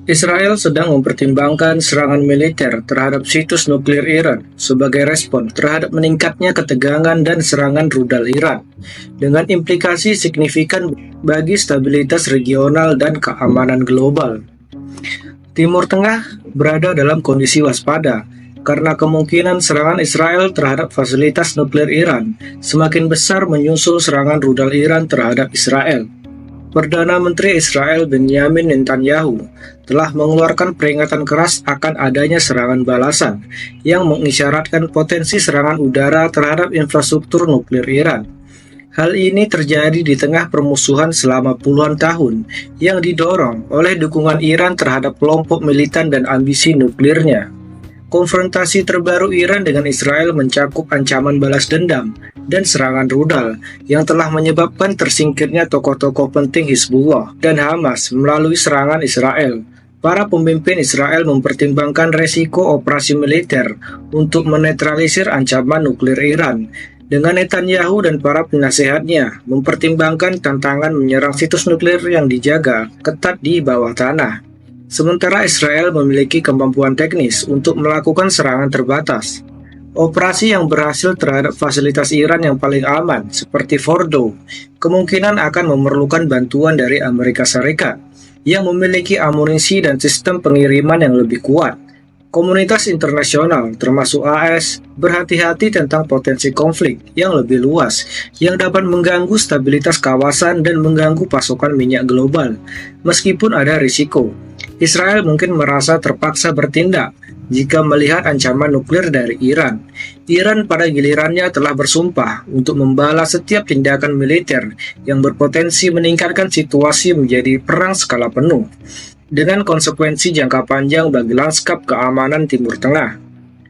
Israel sedang mempertimbangkan serangan militer terhadap situs nuklir Iran sebagai respon terhadap meningkatnya ketegangan dan serangan rudal Iran, dengan implikasi signifikan bagi stabilitas regional dan keamanan global. Timur Tengah berada dalam kondisi waspada karena kemungkinan serangan Israel terhadap fasilitas nuklir Iran semakin besar menyusul serangan rudal Iran terhadap Israel. Perdana Menteri Israel Benjamin Netanyahu telah mengeluarkan peringatan keras akan adanya serangan balasan yang mengisyaratkan potensi serangan udara terhadap infrastruktur nuklir Iran. Hal ini terjadi di tengah permusuhan selama puluhan tahun yang didorong oleh dukungan Iran terhadap kelompok militan dan ambisi nuklirnya. Konfrontasi terbaru Iran dengan Israel mencakup ancaman balas dendam dan serangan rudal yang telah menyebabkan tersingkirnya tokoh-tokoh penting Hizbullah dan Hamas melalui serangan Israel. Para pemimpin Israel mempertimbangkan resiko operasi militer untuk menetralisir ancaman nuklir Iran, dengan Netanyahu dan para penasehatnya mempertimbangkan tantangan menyerang situs nuklir yang dijaga ketat di bawah tanah. Sementara Israel memiliki kemampuan teknis untuk melakukan serangan terbatas. Operasi yang berhasil terhadap fasilitas Iran yang paling aman, seperti Fordo, kemungkinan akan memerlukan bantuan dari Amerika Serikat, yang memiliki amunisi dan sistem pengiriman yang lebih kuat. Komunitas internasional, termasuk AS, berhati-hati tentang potensi konflik yang lebih luas yang dapat mengganggu stabilitas kawasan dan mengganggu pasokan minyak global. Meskipun ada risiko, Israel mungkin merasa terpaksa bertindak jika melihat ancaman nuklir dari Iran. Iran pada gilirannya telah bersumpah untuk membalas setiap tindakan militer yang berpotensi meningkatkan situasi menjadi perang skala penuh, dengan konsekuensi jangka panjang bagi lanskap keamanan Timur Tengah.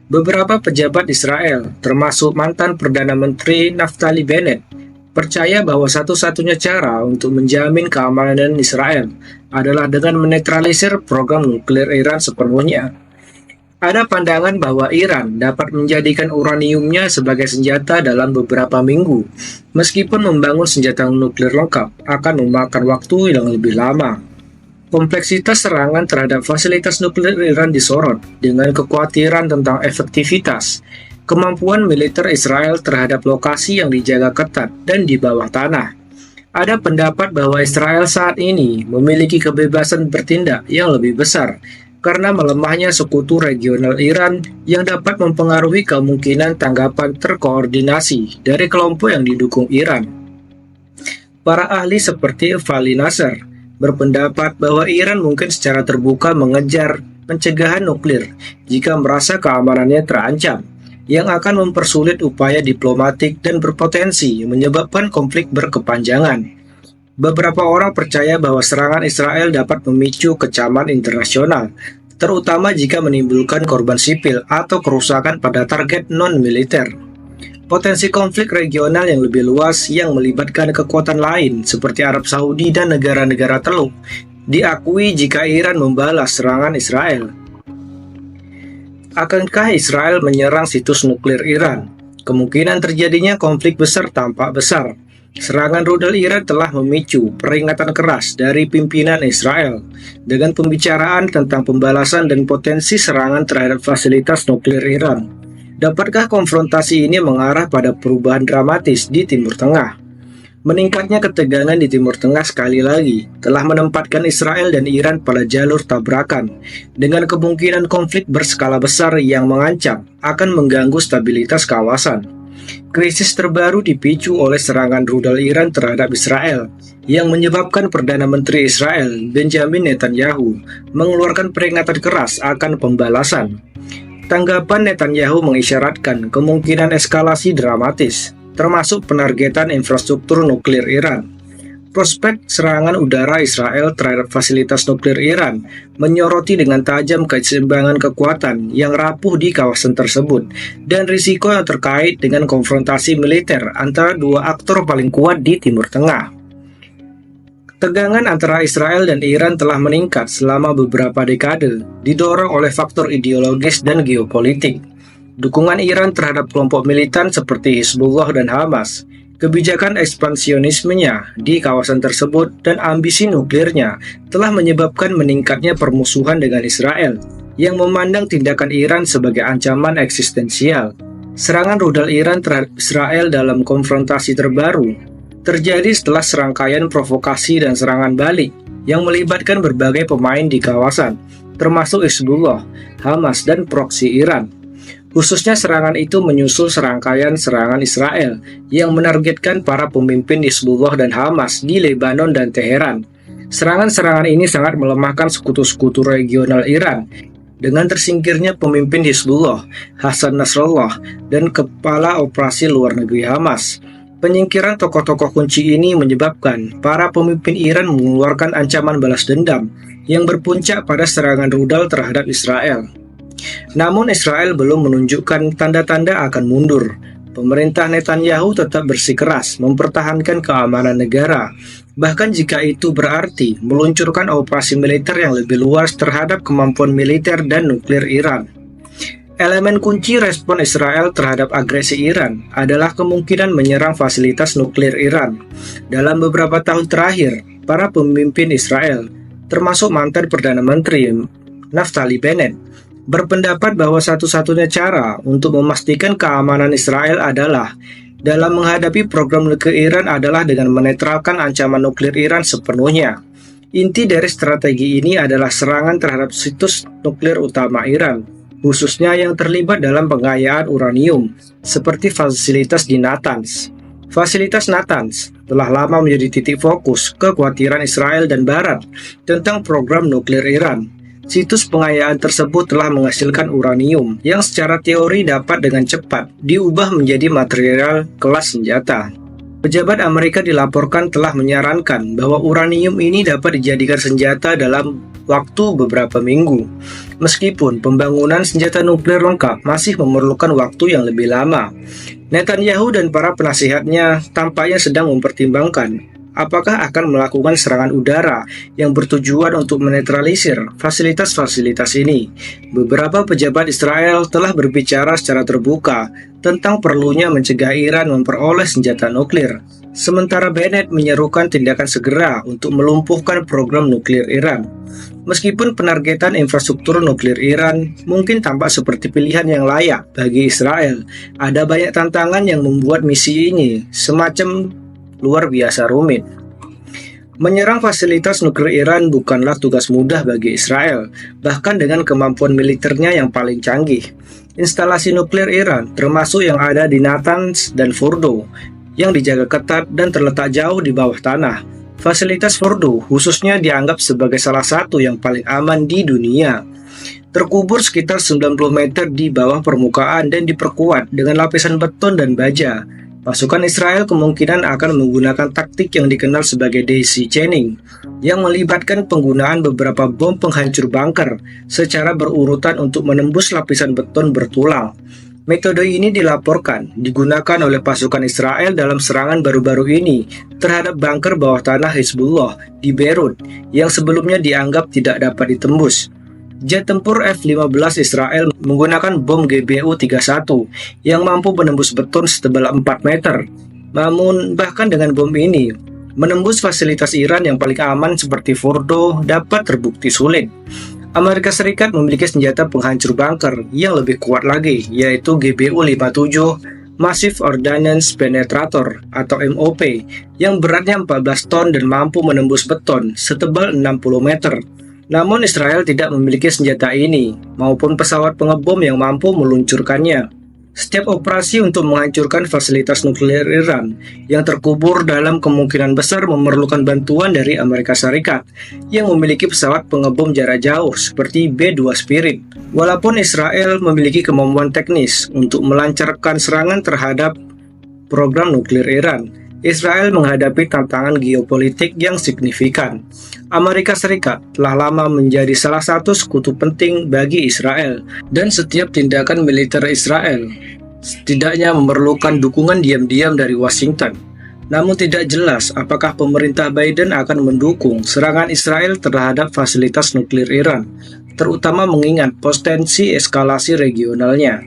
Beberapa pejabat Israel, termasuk mantan Perdana Menteri Naftali Bennett, percaya bahwa satu-satunya cara untuk menjamin keamanan Israel adalah dengan menetralisir program nuklir Iran sepenuhnya. Ada pandangan bahwa Iran dapat menjadikan uraniumnya sebagai senjata dalam beberapa minggu, meskipun membangun senjata nuklir lengkap akan memakan waktu yang lebih lama. Kompleksitas serangan terhadap fasilitas nuklir Iran disorot dengan kekhawatiran tentang efektivitas, kemampuan militer Israel terhadap lokasi yang dijaga ketat dan di bawah tanah. Ada pendapat bahwa Israel saat ini memiliki kebebasan bertindak yang lebih besar karena melemahnya sekutu regional Iran yang dapat mempengaruhi kemungkinan tanggapan terkoordinasi dari kelompok yang didukung Iran. Para ahli seperti Vali Nasser berpendapat bahwa Iran mungkin secara terbuka mengejar pencegahan nuklir jika merasa keamanannya terancam, yang akan mempersulit upaya diplomatik dan berpotensi menyebabkan konflik berkepanjangan. Beberapa orang percaya bahwa serangan Israel dapat memicu kecaman internasional, terutama jika menimbulkan korban sipil atau kerusakan pada target non-militer. Potensi konflik regional yang lebih luas yang melibatkan kekuatan lain seperti Arab Saudi dan negara-negara Teluk diakui jika Iran membalas serangan Israel. Akankah Israel menyerang situs nuklir Iran? Kemungkinan terjadinya konflik besar tampak besar. Serangan rudal Iran telah memicu peringatan keras dari pimpinan Israel dengan pembicaraan tentang pembalasan dan potensi serangan terhadap fasilitas nuklir Iran. Dapatkah konfrontasi ini mengarah pada perubahan dramatis di Timur Tengah? Meningkatnya ketegangan di Timur Tengah sekali lagi telah menempatkan Israel dan Iran pada jalur tabrakan, dengan kemungkinan konflik berskala besar yang mengancam akan mengganggu stabilitas kawasan. Krisis terbaru dipicu oleh serangan rudal Iran terhadap Israel, yang menyebabkan Perdana Menteri Israel Benjamin Netanyahu mengeluarkan peringatan keras akan pembalasan. Tanggapan Netanyahu mengisyaratkan kemungkinan eskalasi dramatis, termasuk penargetan infrastruktur nuklir Iran. Prospek serangan udara Israel terhadap fasilitas nuklir Iran menyoroti dengan tajam keseimbangan kekuatan yang rapuh di kawasan tersebut dan risiko yang terkait dengan konfrontasi militer antara dua aktor paling kuat di Timur Tengah. Tegangan antara Israel dan Iran telah meningkat selama beberapa dekade, didorong oleh faktor ideologis dan geopolitik. Dukungan Iran terhadap kelompok militan seperti Hizbullah dan Hamas, Kebijakan ekspansionismenya di kawasan tersebut dan ambisi nuklirnya telah menyebabkan meningkatnya permusuhan dengan Israel, yang memandang tindakan Iran sebagai ancaman eksistensial. Serangan rudal Iran terhadap Israel dalam konfrontasi terbaru terjadi setelah serangkaian provokasi dan serangan balik yang melibatkan berbagai pemain di kawasan, termasuk Hezbollah, Hamas, dan proksi Iran. Khususnya serangan itu menyusul serangkaian serangan Israel yang menargetkan para pemimpin Hezbollah dan Hamas di Lebanon dan Teheran. Serangan-serangan ini sangat melemahkan sekutu-sekutu regional Iran, dengan tersingkirnya pemimpin Hezbollah, Hassan Nasrallah, dan kepala operasi luar negeri Hamas. Penyingkiran tokoh-tokoh kunci ini menyebabkan para pemimpin Iran mengeluarkan ancaman balas dendam yang berpuncak pada serangan rudal terhadap Israel. Namun Israel belum menunjukkan tanda-tanda akan mundur. Pemerintah Netanyahu tetap bersikeras mempertahankan keamanan negara, bahkan jika itu berarti meluncurkan operasi militer yang lebih luas terhadap kemampuan militer dan nuklir Iran. Elemen kunci respon Israel terhadap agresi Iran adalah kemungkinan menyerang fasilitas nuklir Iran. Dalam beberapa tahun terakhir, para pemimpin Israel, termasuk mantan Perdana Menteri Naftali Bennett, berpendapat bahwa satu-satunya cara untuk memastikan keamanan Israel adalah dalam menghadapi program nuklir Iran adalah dengan menetralkan ancaman nuklir Iran sepenuhnya. Inti dari strategi ini adalah serangan terhadap situs nuklir utama Iran, khususnya yang terlibat dalam pengayaan uranium, seperti fasilitas di Natanz. Fasilitas Natanz telah lama menjadi titik fokus kekhawatiran Israel dan Barat tentang program nuklir Iran. Situs pengayaan tersebut telah menghasilkan uranium yang secara teori dapat dengan cepat diubah menjadi material kelas senjata. Pejabat Amerika dilaporkan telah menyarankan bahwa uranium ini dapat dijadikan senjata dalam waktu beberapa minggu. Meskipun pembangunan senjata nuklir lengkap masih memerlukan waktu yang lebih lama. Netanyahu dan para penasihatnya tampaknya sedang mempertimbangkan apakah akan melakukan serangan udara yang bertujuan untuk menetralisir fasilitas-fasilitas ini. Beberapa pejabat Israel telah berbicara secara terbuka tentang perlunya mencegah Iran memperoleh senjata nuklir. Sementara Bennett menyerukan tindakan segera untuk melumpuhkan program nuklir Iran. Meskipun penargetan infrastruktur nuklir Iran mungkin tampak seperti pilihan yang layak bagi Israel, ada banyak tantangan yang membuat misi ini semacam luar biasa rumit. Menyerang fasilitas nuklir Iran bukanlah tugas mudah bagi Israel, bahkan dengan kemampuan militernya yang paling canggih. Instalasi nuklir Iran, termasuk yang ada di Natanz dan Fordo, yang dijaga ketat dan terletak jauh di bawah tanah. Fasilitas Fordo khususnya dianggap sebagai salah satu yang paling aman di dunia. Terkubur sekitar 90 meter di bawah permukaan dan diperkuat dengan lapisan beton dan baja. Pasukan Israel kemungkinan akan menggunakan taktik yang dikenal sebagai daisy chaining, yang melibatkan penggunaan beberapa bom penghancur bunker secara berurutan untuk menembus lapisan beton bertulang. Metode ini dilaporkan digunakan oleh pasukan Israel dalam serangan baru-baru ini terhadap bunker bawah tanah Hezbollah di Beirut yang sebelumnya dianggap tidak dapat ditembus. Jet tempur F-15 Israel menggunakan bom GBU-31 yang mampu menembus beton setebal 4 meter. Namun, bahkan dengan bom ini, menembus fasilitas Iran yang paling aman seperti Fordo dapat terbukti sulit. Amerika Serikat memiliki senjata penghancur bunker yang lebih kuat lagi, yaitu GBU-57 Massive Ordnance Penetrator atau MOP, yang beratnya 14 ton dan mampu menembus beton setebal 60 meter. Namun Israel tidak memiliki senjata ini, maupun pesawat pengebom yang mampu meluncurkannya. Setiap operasi untuk menghancurkan fasilitas nuklir Iran yang terkubur dalam kemungkinan besar memerlukan bantuan dari Amerika Serikat yang memiliki pesawat pengebom jarak jauh seperti B-2 Spirit. Walaupun Israel memiliki kemampuan teknis untuk melancarkan serangan terhadap program nuklir Iran, Israel menghadapi tantangan geopolitik yang signifikan. Amerika Serikat telah lama menjadi salah satu sekutu penting bagi Israel, dan setiap tindakan militer Israel setidaknya memerlukan dukungan diam-diam dari Washington. Namun tidak jelas apakah pemerintah Biden akan mendukung serangan Israel terhadap fasilitas nuklir Iran, terutama mengingat potensi eskalasi regionalnya.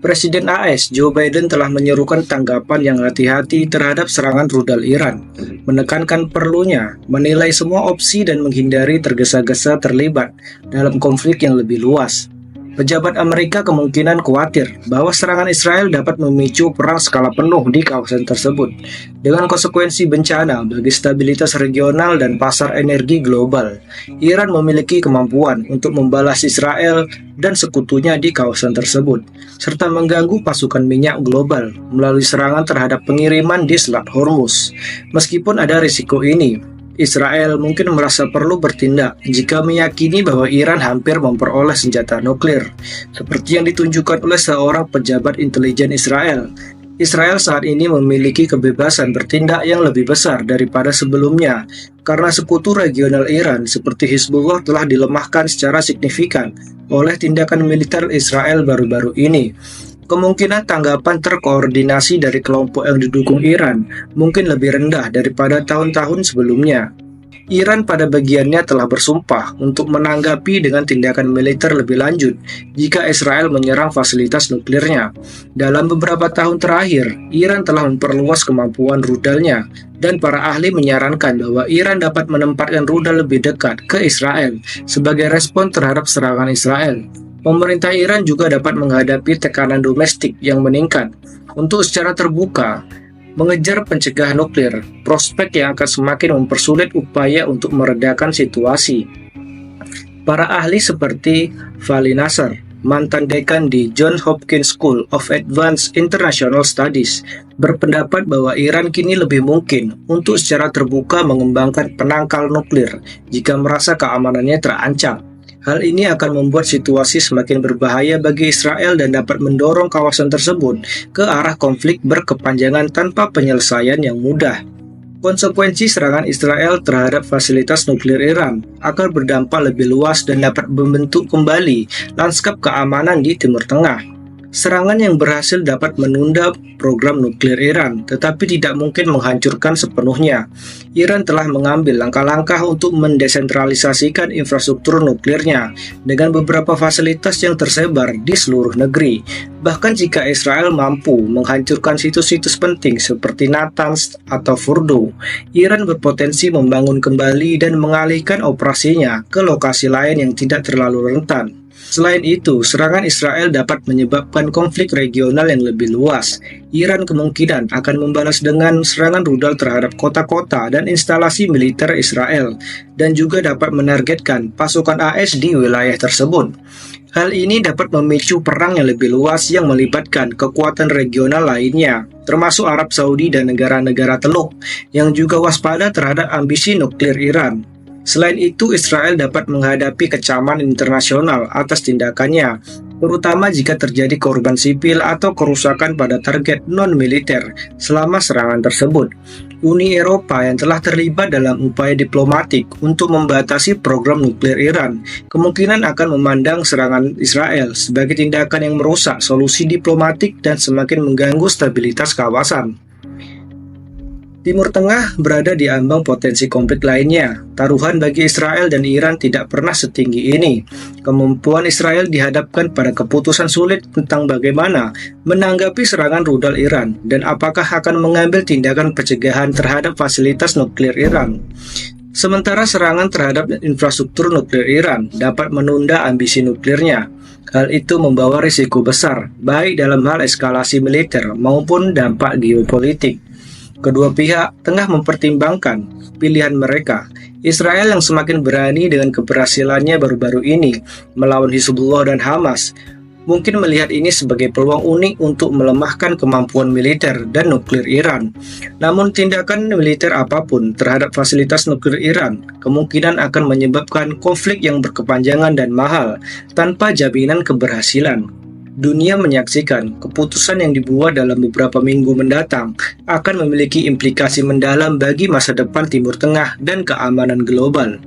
Presiden AS Joe Biden telah menyerukan tanggapan yang hati-hati terhadap serangan rudal Iran, menekankan perlunya menilai semua opsi dan menghindari tergesa-gesa terlibat dalam konflik yang lebih luas. Pejabat Amerika kemungkinan khawatir bahwa serangan Israel dapat memicu perang skala penuh di kawasan tersebut, dengan konsekuensi bencana bagi stabilitas regional dan pasar energi global. Iran memiliki kemampuan untuk membalas Israel dan sekutunya di kawasan tersebut, serta mengganggu pasukan minyak global melalui serangan terhadap pengiriman di Selat Hormuz. Meskipun ada risiko ini, Israel mungkin merasa perlu bertindak jika meyakini bahwa Iran hampir memperoleh senjata nuklir, seperti yang ditunjukkan oleh seorang pejabat intelijen Israel. Israel saat ini memiliki kebebasan bertindak yang lebih besar daripada sebelumnya, karena sekutu regional Iran seperti Hizbullah telah dilemahkan secara signifikan oleh tindakan militer Israel baru-baru ini. Kemungkinan tanggapan terkoordinasi dari kelompok yang didukung Iran mungkin lebih rendah daripada tahun-tahun sebelumnya. Iran pada bagiannya telah bersumpah untuk menanggapi dengan tindakan militer lebih lanjut jika Israel menyerang fasilitas nuklirnya. Dalam beberapa tahun terakhir, Iran telah memperluas kemampuan rudalnya, dan para ahli menyarankan bahwa Iran dapat menempatkan rudal lebih dekat ke Israel sebagai respon terhadap serangan Israel. Pemerintah Iran juga dapat menghadapi tekanan domestik yang meningkat untuk secara terbuka mengejar pencegahan nuklir, prospek yang akan semakin mempersulit upaya untuk meredakan situasi. Para ahli seperti Vali Nasr, mantan dekan di Johns Hopkins School of Advanced International Studies, berpendapat bahwa Iran kini lebih mungkin untuk secara terbuka mengembangkan penangkal nuklir jika merasa keamanannya terancam. Hal ini akan membuat situasi semakin berbahaya bagi Israel dan dapat mendorong kawasan tersebut ke arah konflik berkepanjangan tanpa penyelesaian yang mudah. Konsekuensi serangan Israel terhadap fasilitas nuklir Iran akan berdampak lebih luas dan dapat membentuk kembali lanskap keamanan di Timur Tengah. Serangan yang berhasil dapat menunda program nuklir Iran, tetapi tidak mungkin menghancurkan sepenuhnya. Iran telah mengambil langkah-langkah untuk mendesentralisasikan infrastruktur nuklirnya dengan beberapa fasilitas yang tersebar di seluruh negeri. Bahkan jika Israel mampu menghancurkan situs-situs penting seperti Natanz atau Fordo, Iran berpotensi membangun kembali dan mengalihkan operasinya ke lokasi lain yang tidak terlalu rentan. Selain itu, serangan Israel dapat menyebabkan konflik regional yang lebih luas. Iran kemungkinan akan membalas dengan serangan rudal terhadap kota-kota dan instalasi militer Israel, dan juga dapat menargetkan pasukan AS di wilayah tersebut. Hal ini dapat memicu perang yang lebih luas yang melibatkan kekuatan regional lainnya, termasuk Arab Saudi dan negara-negara Teluk, yang juga waspada terhadap ambisi nuklir Iran. Selain itu, Israel dapat menghadapi kecaman internasional atas tindakannya, terutama jika terjadi korban sipil atau kerusakan pada target non-militer selama serangan tersebut. Uni Eropa yang telah terlibat dalam upaya diplomatik untuk membatasi program nuklir Iran kemungkinan akan memandang serangan Israel sebagai tindakan yang merusak solusi diplomatik dan semakin mengganggu stabilitas kawasan. Timur Tengah berada di ambang potensi konflik lainnya. Taruhan bagi Israel dan Iran tidak pernah setinggi ini. Kemampuan Israel dihadapkan pada keputusan sulit tentang bagaimana menanggapi serangan rudal Iran dan apakah akan mengambil tindakan pencegahan terhadap fasilitas nuklir Iran. Sementara serangan terhadap infrastruktur nuklir Iran dapat menunda ambisi nuklirnya. Hal itu membawa risiko besar, baik dalam hal eskalasi militer maupun dampak geopolitik. Kedua pihak tengah mempertimbangkan pilihan mereka. Israel yang semakin berani dengan keberhasilannya baru-baru ini melawan Hizbullah dan Hamas mungkin melihat ini sebagai peluang unik untuk melemahkan kemampuan militer dan nuklir Iran. Namun tindakan militer apapun terhadap fasilitas nuklir Iran kemungkinan akan menyebabkan konflik yang berkepanjangan dan mahal tanpa jaminan keberhasilan. Dunia menyaksikan keputusan yang dibuat dalam beberapa minggu mendatang akan memiliki implikasi mendalam bagi masa depan Timur Tengah dan keamanan global.